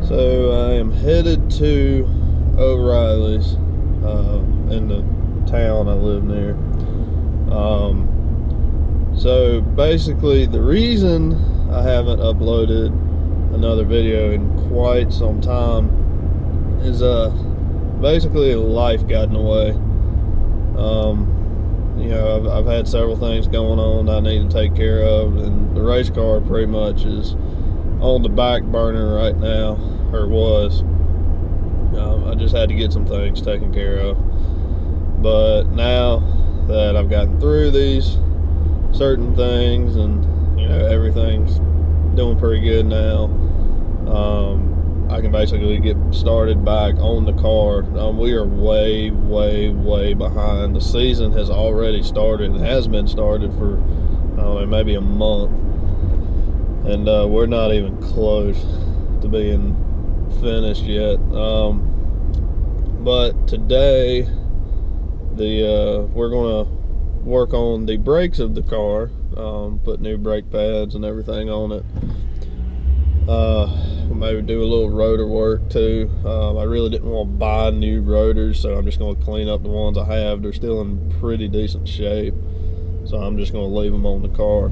So I am headed to O'Reilly's in the town I live near. So basically the reason I haven't uploaded another video in quite some time is basically life got in the way. You know, I've had several things going on I need to take care of, and the race car pretty much is on the back burner right now, or was. I just had to get some things taken care of, but now that I've gotten through these certain things and you know everything's doing pretty good now, I can basically get started back on the car. We are way behind. The season has already started. It has been started for I don't know, maybe a month, and we're not even close to being finished yet. But today we're gonna work on the brakes of the car, put new brake pads and everything on it. Maybe do a little rotor work too. I really didn't want to buy new rotors, so I'm just going to clean up the ones I have. They're still in pretty decent shape, so I'm just going to leave them on the car.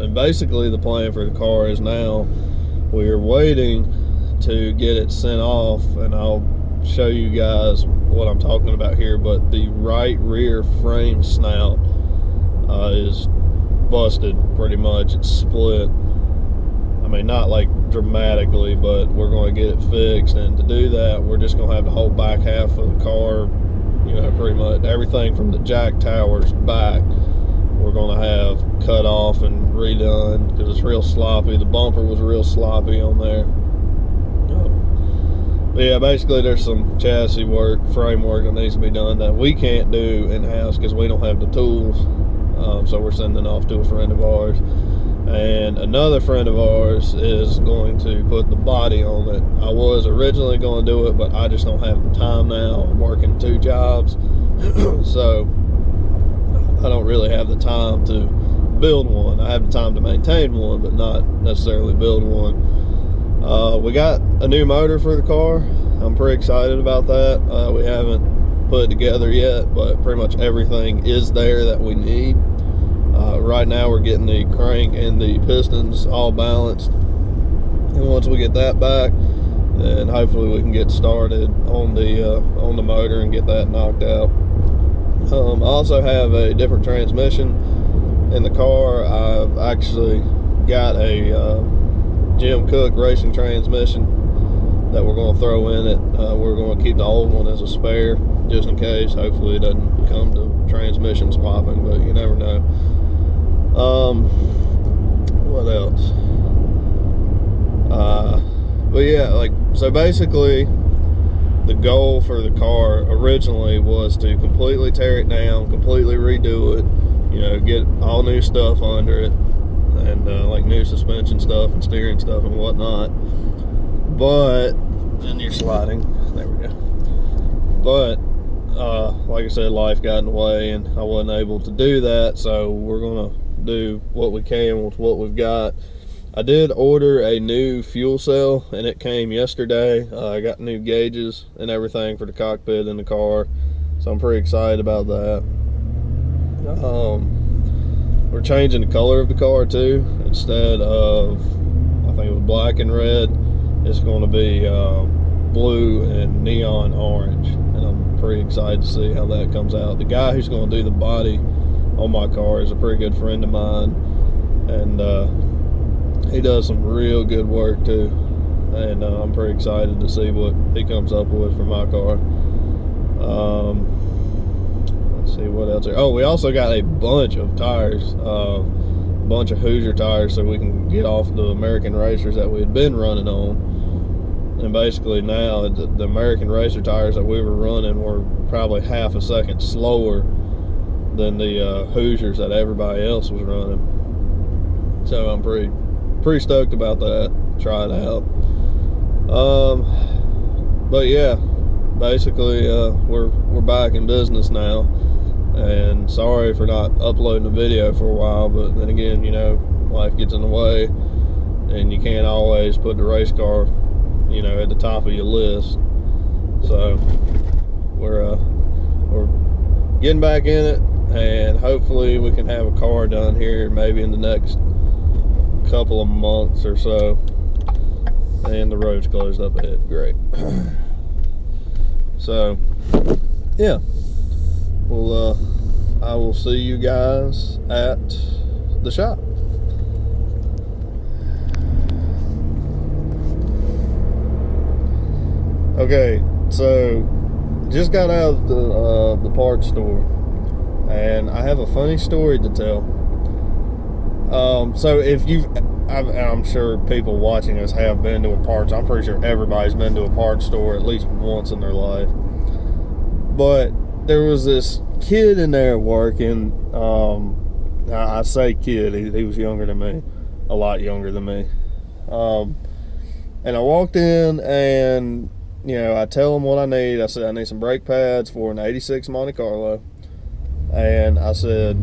And basically the plan for the car is now we are waiting to get it sent off, and I'll show you guys what I'm talking about here, but the right rear frame snout is busted pretty much. It's split. I mean, not like dramatically, but we're going to get it fixed, and to do that we're just going to have the whole back half of the car, you know, pretty much everything from the jack towers back we're going to have cut off and redone because it's real sloppy. The bumper was real sloppy on there. But yeah, basically there's some chassis work, framework that needs to be done that we can't do in-house because we don't have the tools. So we're sending off to a friend of ours, and another friend of ours is going to put the body on it. I was originally going to do it, but I just don't have the time now. I'm working 2 jobs so I don't really have the time to build one. I have the time to maintain one, but not necessarily build one. We got a new motor for the car. I'm pretty excited about that. We haven't put it together yet, but pretty much everything is there that we need. Right now we're getting the crank and the pistons all balanced, and once we get that back, then hopefully we can get started on the motor and get that knocked out. I also have a different transmission in the car. I've actually got a Jim Cook racing transmission that we're going to throw in it. We're going to keep the old one as a spare just in case. Hopefully it doesn't come to transmission swapping, but you never know. What else? But yeah, like, so basically the goal for the car originally was to completely tear it down, completely redo it, you know, get all new stuff under it, and like new suspension stuff and steering stuff and whatnot. But then you're sliding, there we go. But like I said, life got in the way and I wasn't able to do that, so we're gonna do what we can with what we've got. I did order a new fuel cell and it came yesterday. I got new gauges and everything for the cockpit in the car, so I'm pretty excited about that. We're changing the color of the car too. Instead of, I think it was black and red, it's going to be blue and neon orange, and I'm pretty excited to see how that comes out. The guy who's going to do the body on my car is a pretty good friend of mine, and he does some real good work too, and I'm pretty excited to see what he comes up with for my car. Let's see what else there. Oh, we also got a bunch of tires, a bunch of Hoosier tires, so we can get off the American Racers that we had been running on. And basically now the American Racer tires that we were running were probably half a second slower than the Hoosiers that everybody else was running. So I'm pretty stoked about that. Try it out. But yeah, basically we're back in business now, and sorry for not uploading a video for a while, but then again, you know, life gets in the way, and you can't always put the race car, you know, at the top of your list. So we're getting back in it, and hopefully we can have a car done here maybe in the next couple of months or so. And the road's closed up ahead. Great. So yeah, well, I will see you guys at the shop. Okay, so just got out of the parts store, and I have a funny story to tell. So if I'm sure people watching us have been to a parts. I'm pretty sure everybody's been to a parts store at least once in their life. But there was this kid in there working. I say kid, he was younger than me, a lot younger than me. And I walked in, and you know, I tell him what I need. I said I need some brake pads for an '86 Monte Carlo, and I said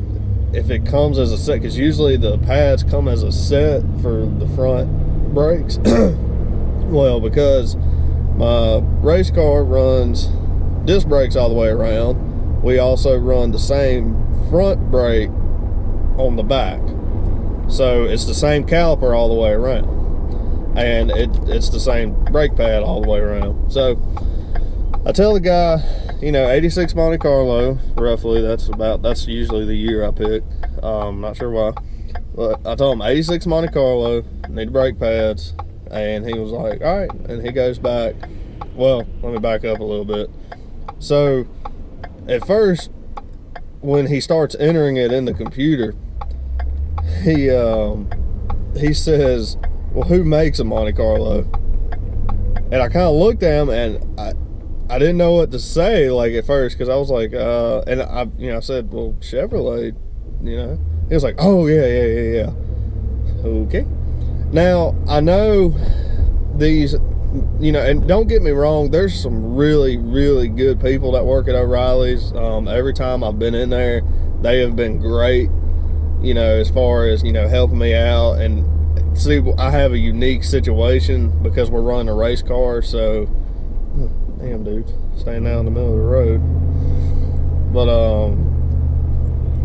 if it comes as a set, because usually the pads come as a set for the front brakes. Well, because my race car runs disc brakes all the way around, we also run the same front brake on the back, so it's the same caliper all the way around, and it's the same brake pad all the way around. So I tell the guy, you know, '86 Monte Carlo, roughly, that's usually the year I pick. Not sure why, but I told him '86 Monte Carlo, need brake pads, and he was like, all right. And he goes back. Well, let me back up a little bit. So at first, when he starts entering it in the computer, he says, well, who makes a Monte Carlo? And I kind of looked at him, and I didn't know what to say, like, at first, because I was like, and I said, well, Chevrolet, you know. He was like, oh, yeah. Okay. Now, I know these, you know, and don't get me wrong, there's some really, really good people that work at O'Reilly's. Every time I've been in there, they have been great, you know, as far as, you know, helping me out. And see, I have a unique situation because we're running a race car, so damn, dude, staying out in the middle of the road. But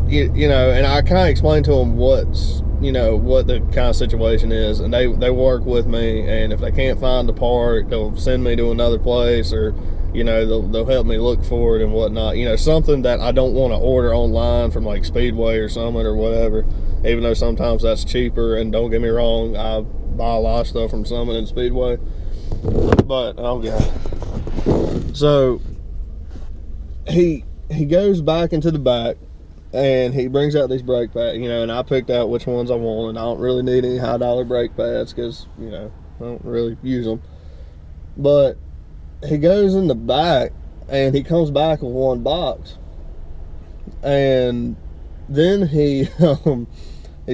you know, and I kind of explained to them what's, you know, what the kind of situation is, and they work with me, and if they can't find the part, they'll send me to another place, or, you know, they'll help me look for it and whatnot. You know, something that I don't want to order online from like Speedway or Summit or whatever, even though sometimes that's cheaper. And don't get me wrong, I buy a lot of stuff from Summit and Speedway, but oh god. So he goes back into the back, and he brings out these brake pads, you know, and I picked out which ones I want, and I don't really need any high dollar brake pads because, you know, I don't really use them. But he goes in the back, and he comes back with one box, and then he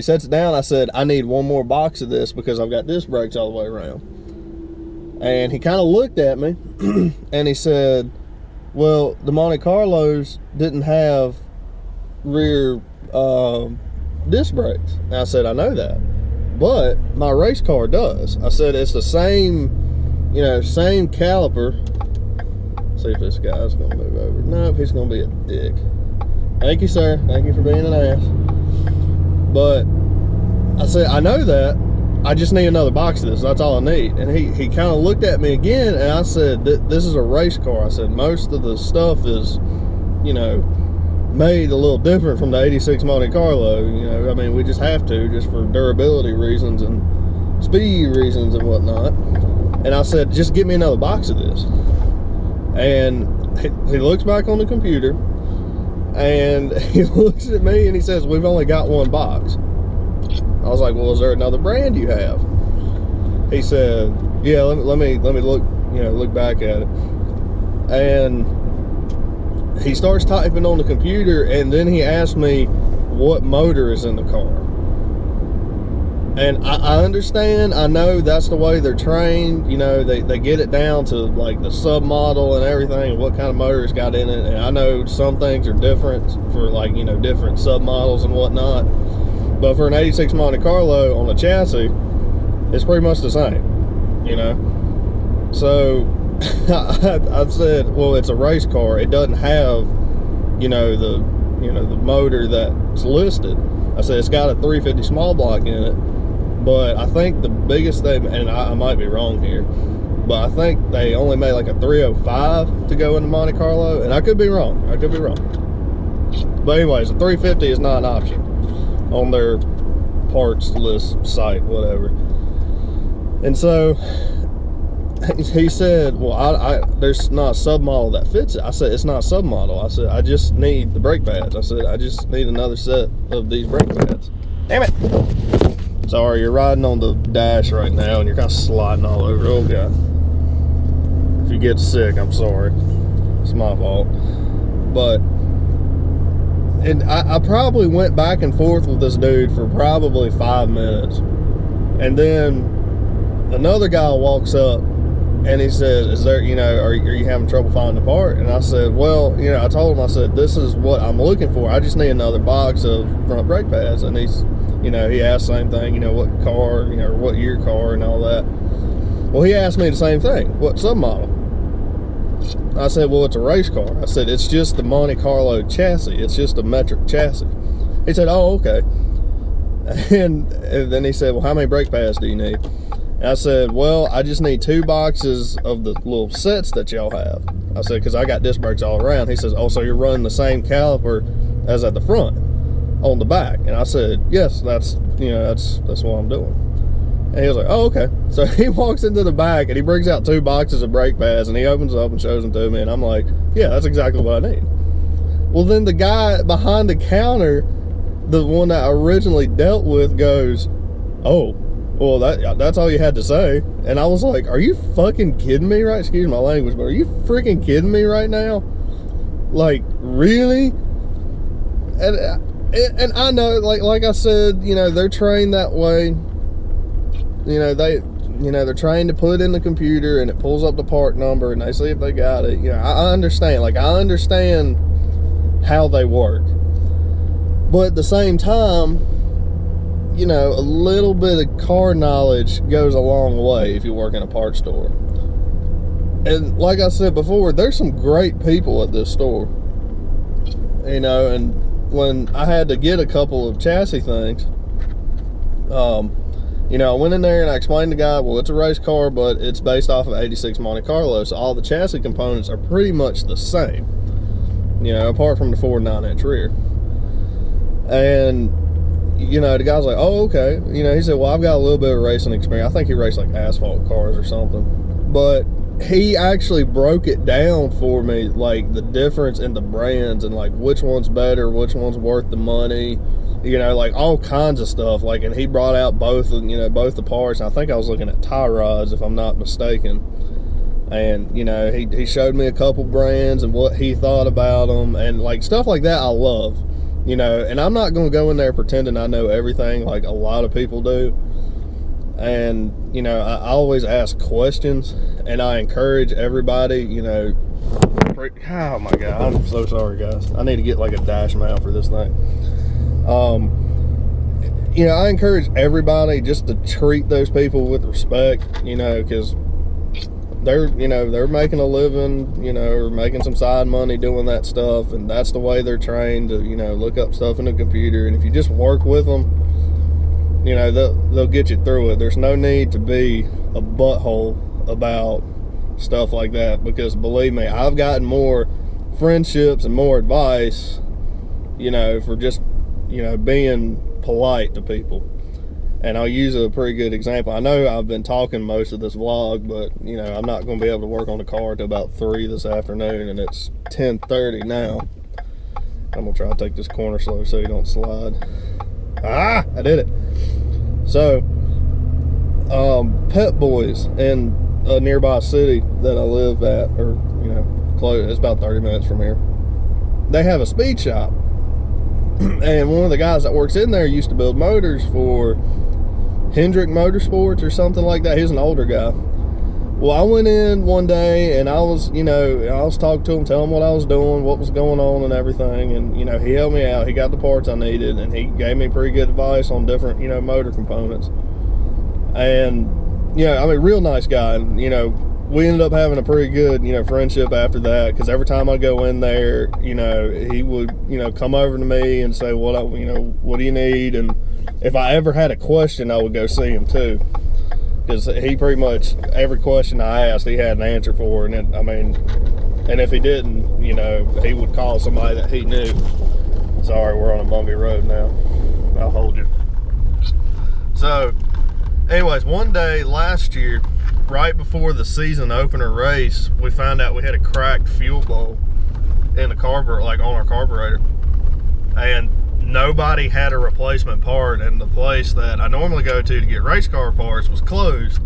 sets it down. I said, I need one more box of this because I've got disc brakes all the way around. And he kind of looked at me and he said, well, the Monte Carlos didn't have rear disc brakes. And I said, I know that, but my race car does. I said, it's the same, you know, same caliper. See if this guy's gonna move over. Nope, he's gonna be a dick. Thank you, sir. Thank you for being an ass. But I said, I know that, I just need another box of this. That's all I need. And he kind of looked at me again, and I said, this is a race car. I said, most of the stuff is, you know, made a little different from the '86 Monte Carlo. You know, I mean, we just have to, just for durability reasons and speed reasons and whatnot. And I said, just get me another box of this. And he looks back on the computer, and he looks at me and he says, we've only got one box. I was like, well, is there another brand you have? He said, yeah, let me look, you know, look back at it. And he starts typing on the computer, and then he asked me what motor is in the car. And I understand, I know that's the way they're trained, you know, they get it down to like the submodel and everything, what kind of motor it's got in it. And I know some things are different for, like, you know, different submodels and whatnot. But for an '86 Monte Carlo on the chassis, it's pretty much the same, you know. So I said, well, it's a race car. It doesn't have, the motor that's listed. I said it's got a 350 small block in it, but I think the biggest thing, and I might be wrong here, but I think they only made like a 305 to go into Monte Carlo, and I could be wrong. But anyways, a 350 is not an option on their parts list site, whatever. And so he said, well, there's not a submodel that fits it. I said, it's not a submodel. I said, I just need the brake pads. I said, I just need another set of these brake pads. Damn it. Sorry, you're riding on the dash right now and you're kind of sliding all over. Oh, God. If you get sick, I'm sorry. It's my fault. But, and I probably went back and forth with this dude for probably 5 minutes. And then another guy walks up and he says, is there, are you having trouble finding the part? And I said, well, I told him, I said, this is what I'm looking for. I just need another box of front brake pads. And he's, he asked the same thing, what car, or what year car and all that. Well, he asked me the same thing. What submodel? I said, well, it's a race car. I said, it's just the Monte Carlo chassis. It's just a metric chassis. He said, oh, okay. And then he said, well, how many brake pads do you need? And I said, well, I just need 2 boxes of the little sets that y'all have. I said, because I got disc brakes all around. He says, oh, so you're running the same caliper as at the front on the back? And I said, yes, that's what I'm doing. And he was like, oh, okay. So he walks into the back and he brings out 2 boxes of brake pads and he opens up and shows them to me. And I'm like, yeah, that's exactly what I need. Well, then the guy behind the counter, the one that I originally dealt with, goes, oh, well, that's all you had to say. And I was like, are you fucking kidding me, right? Excuse my language, but are you freaking kidding me right now? Like, really? And I know, like I said, they're trained that way. They're trained to put in the computer and it pulls up the part number and they see if they got it. I understand. I understand how they work. But at the same time, a little bit of car knowledge goes a long way if you work in a parts store. And like I said before, there's some great people at this store. And when I had to get a couple of chassis things, I went in there and I explained to the guy, well, it's a race car, but it's based off of 86 Monte Carlo, so all the chassis components are pretty much the same, apart from the 4 9-inch rear. And the guy's like, oh, okay. He said, well, I've got a little bit of racing experience. I think he raced like asphalt cars or something. But he actually broke it down for me, like the difference in the brands and like which one's better, which one's worth the money, like all kinds of stuff. Like, and he brought out both the parts. And I think I was looking at tie rods, if I'm not mistaken. And, he showed me a couple brands and what he thought about them and like stuff like that I love. And I'm not going to go in there pretending I know everything like a lot of people do. And, I always ask questions and I encourage everybody, oh my God, I'm so sorry, guys. I need to get like a dash mount for this thing. I encourage everybody just to treat those people with respect, because they're making a living, or making some side money doing that stuff, and that's the way they're trained to, look up stuff in the computer. And if you just work with them, they'll get you through it. There's no need to be a butthole about stuff like that, because believe me, I've gotten more friendships and more advice, for just, being polite to people. And I'll use a pretty good example. I know I've been talking most of this vlog, but, I'm not going to be able to work on the car till about 3 this afternoon, and it's 10:30 now. I'm going to try to take this corner slow so you don't slide. Ah, I did it. So, Pep Boys in a nearby city that I live at, or, close, it's about 30 minutes from here. They have a speed shop. And one of the guys that works in there used to build motors for Hendrick Motorsports or something like that. He's an older guy. Well, I went in one day and I was, I was talking to him, telling him what I was doing, what was going on and everything. And, he helped me out. He got the parts I needed and he gave me pretty good advice on different, motor components. And, I mean, real nice guy. And, we ended up having a pretty good, friendship after that, because every time I go in there, he would, come over to me and say, what do you need? And if I ever had a question, I would go see him too, because he pretty much, every question I asked, he had an answer for. And and if he didn't, he would call somebody that he knew. Sorry, we're on a bumpy road now. I'll hold you. So, anyways, one day last year, right before the season opener race, we found out we had a cracked fuel bowl in the carburetor, like on our carburetor, and nobody had a replacement part, and the place that I normally go to get race car parts was closed.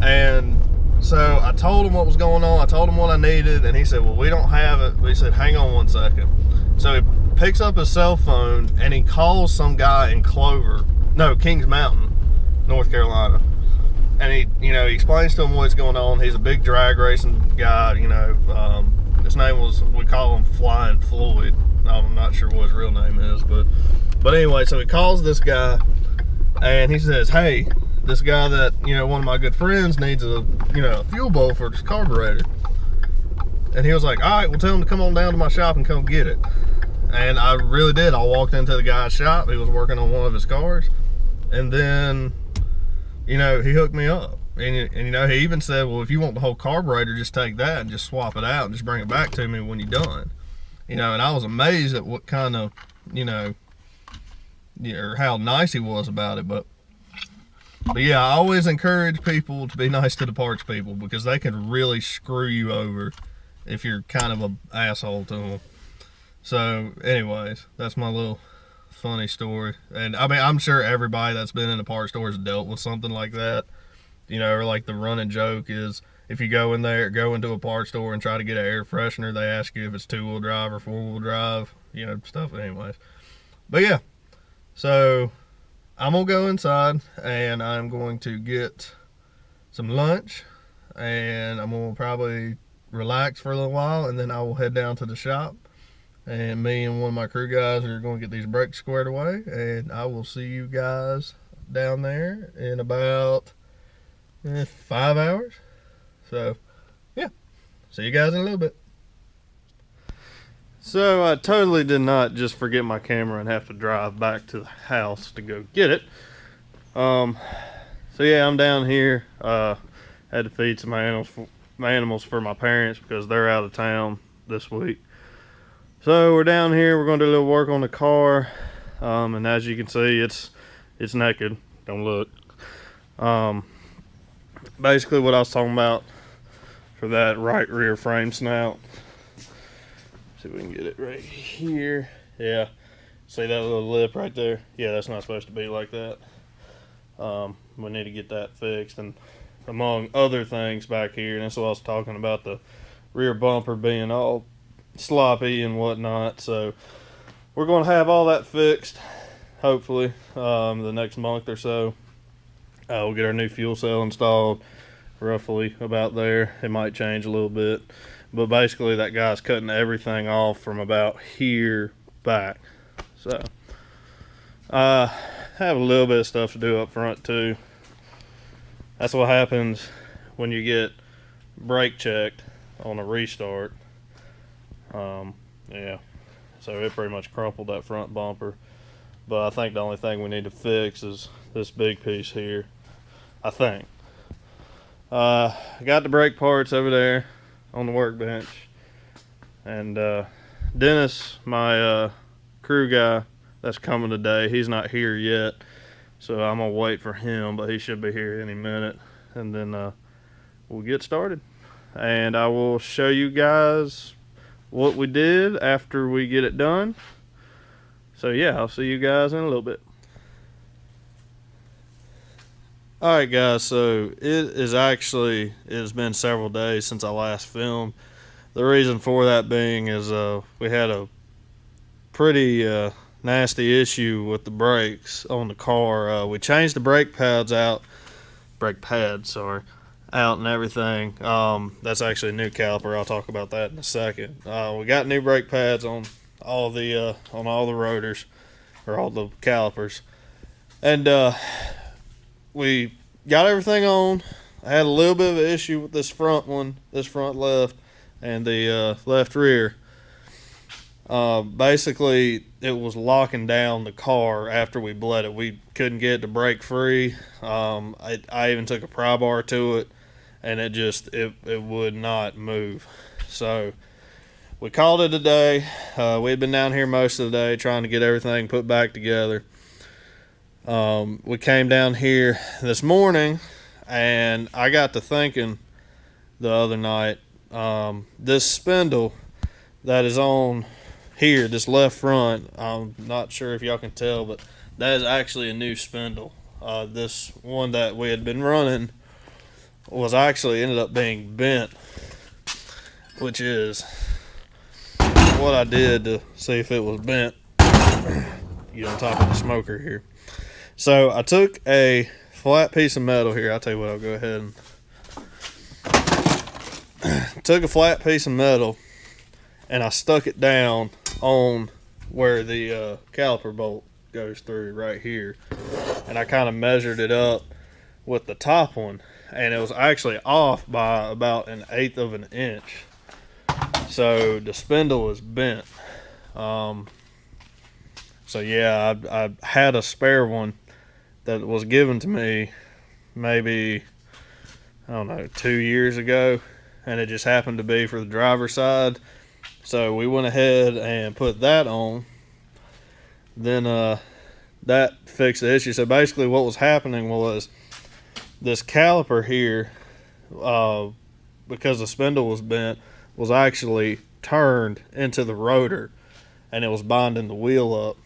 And so I told him what was going on, I told him what I needed, and he said, well, we don't have it. We said, hang on one second. So he picks up his cell phone and he calls some guy in Kings Mountain, North Carolina. And he explains to him what's going on. He's a big drag racing guy, his name was, we call him Flying Floyd. I'm not sure what his real name is, but anyway, so he calls this guy and he says, hey, this guy that, one of my good friends needs a fuel bowl for his carburetor. And he was like, all right, well, tell him to come on down to my shop and come get it. And I really did. I walked into the guy's shop. He was working on one of his cars. And then, he hooked me up. And he even said, well, if you want the whole carburetor, just take that and just swap it out and just bring it back to me when you're done. And I was amazed at what kind of, or how nice he was about it. But yeah, I always encourage people to be nice to the parts people, because they can really screw you over if you're kind of an asshole to them. So anyways, that's my little funny story. And I mean, I'm sure everybody that's been in a parts store has dealt with something like that. Or like the running joke is, if you go into a parts store and try to get an air freshener, they ask you if it's 2-wheel drive or 4-wheel drive, stuff. Anyways, but yeah, so I'm gonna go inside and I'm going to get some lunch, and I'm gonna probably relax for a little while, and then I will head down to the shop, and me and one of my crew guys are going to get these brakes squared away, and I will see you guys down there in about 5 hours. So yeah, see you guys in a little bit. So I totally did not just forget my camera and have to drive back to the house to go get it. So yeah, I'm down here. Had to feed some animals for my parents because they're out of town this week. So we're down here. We're going to do a little work on the car, and as you can see, it's naked. Don't look. Basically, what I was talking about for that right rear frame snout. See if we can get it right here. Yeah, see that little lip right there? Yeah, that's not supposed to be like that. We need to get that fixed, and among other things back here, and that's what I was talking about, the rear bumper being all sloppy and whatnot. So we're going to have all that fixed, hopefully, the next month or so. We'll get our new fuel cell installed, roughly about there. It might change a little bit, but basically that guy's cutting everything off from about here back. So have a little bit of stuff to do up front too. That's what happens when you get brake checked on a restart. Yeah, so it pretty much crumpled that front bumper, but I think the only thing we need to fix is this big piece here, I think. I got the brake parts over there on the workbench, and Dennis, my crew guy that's coming today, he's not here yet, so I'm gonna wait for him, but he should be here any minute, and then we'll get started, and I will show you guys what we did after we get it done. So yeah, I'll see you guys in a little bit. Alright guys, so it has been several days since I last filmed. The reason for that being is we had a pretty nasty issue with the brakes on the car. We changed the brake pads out and everything. That's actually a new caliper. I'll talk about that in a second. We got new brake pads on all the rotors, or all the calipers, and we got everything on. I had a little bit of an issue with this front one, this front left, and the left rear. Basically, it was locking down the car after we bled it. We couldn't get it to break free. I even took a pry bar to it, and it would not move. So we called it a day. We had been down here most of the day trying to get everything put back together. We came down here this morning, and I got to thinking the other night, this spindle that is on here, this left front, I'm not sure if y'all can tell, but that is actually a new spindle. This one that we had been running was actually ended up being bent, which is what I did to see if it was bent. Get on top of the smoker here. So I took a flat piece of metal here. I'll tell you what, I'll go ahead and took a flat piece of metal and I stuck it down on where the caliper bolt goes through right here, and I kind of measured it up with the top one, and it was actually off by about 1/8 of an inch. So the spindle was bent. So yeah, I had a spare one that was given to me maybe, I don't know, 2 years ago, and it just happened to be for the driver's side. So we went ahead and put that on. Then that fixed the issue. So basically what was happening was this caliper here, because the spindle was bent, was actually turned into the rotor, and it was binding the wheel up.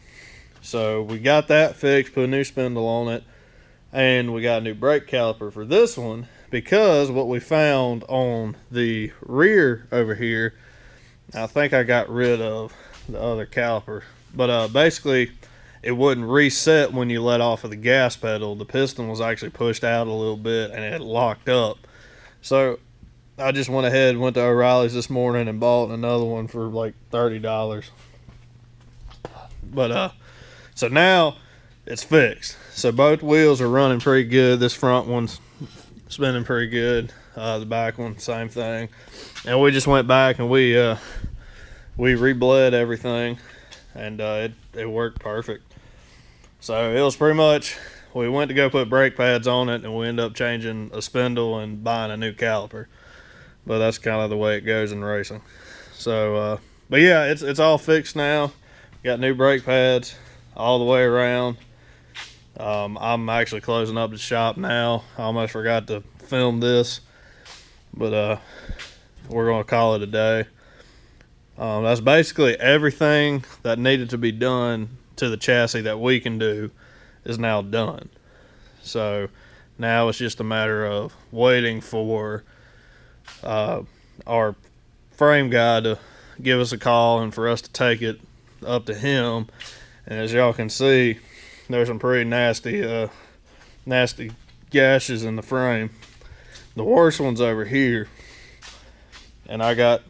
So we got that fixed, put a new spindle on it, and we got a new brake caliper for this one, because what we found on the rear over here, I think I got rid of the other caliper, but basically it wouldn't reset when you let off of the gas pedal. The piston was actually pushed out a little bit and it locked up. So I just went ahead and went to O'Reilly's this morning and bought another one for like $30. But so now it's fixed. So both wheels are running pretty good. This front one's spinning pretty good. The back one, same thing. And we just went back and we rebled everything, and it worked perfect. So it was pretty much, we went to go put brake pads on it, and we ended up changing a spindle and buying a new caliper. But that's kind of the way it goes in racing. So, but yeah, it's all fixed now. Got new brake pads all the way around. I'm actually closing up the shop now. I almost forgot to film this, but we're going to call it a day. That's basically everything that needed to be done to the chassis that we can do is now done. So now it's just a matter of waiting for our frame guy to give us a call and for us to take it up to him. And as y'all can see, there's some pretty nasty gashes in the frame. The worst one's over here, and I got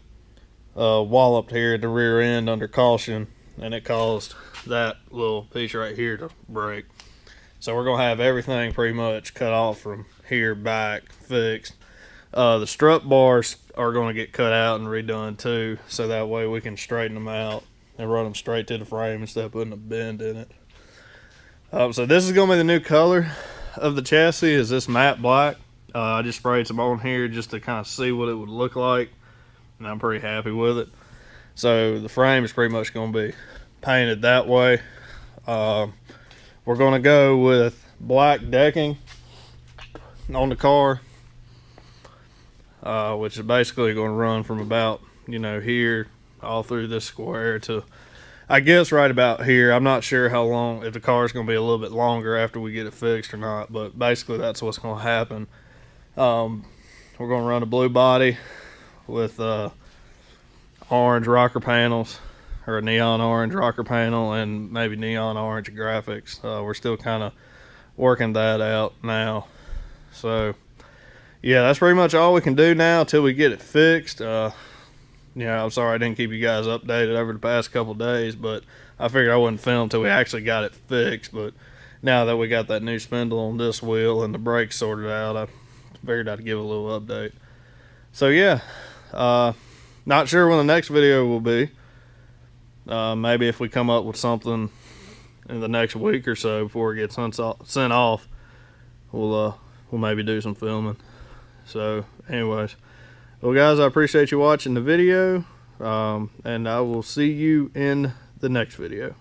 walloped here at the rear end under caution, and it caused that little piece right here to break. So we're gonna have everything pretty much cut off from here back, fixed. The strut bars are gonna get cut out and redone too, so that way we can straighten them out and run them straight to the frame instead of putting a bend in it. So this is gonna be the new color of the chassis, is this matte black. I just sprayed some on here just to kind of see what it would look like, and I'm pretty happy with it. So the frame is pretty much going to be painted that way. We're going to go with black decking on the car, which is basically going to run from about, here all through this square to, I guess, right about here. I'm not sure how long, if the car is going to be a little bit longer after we get it fixed or not, but basically that's what's going to happen. We're going to run a blue body with orange rocker panels, or a neon orange rocker panel, and maybe neon orange graphics. We're still kind of working that out now. So yeah, that's pretty much all we can do now until we get it fixed. I'm sorry I didn't keep you guys updated over the past couple days, but I figured I wouldn't film until we actually got it fixed. But now that we got that new spindle on this wheel and the brakes sorted out, I figured I'd give a little update. So yeah, not sure when the next video will be. Maybe if we come up with something in the next week or so before it gets sent off, we'll maybe do some filming. So anyways, well guys, I appreciate you watching the video, and I will see you in the next video.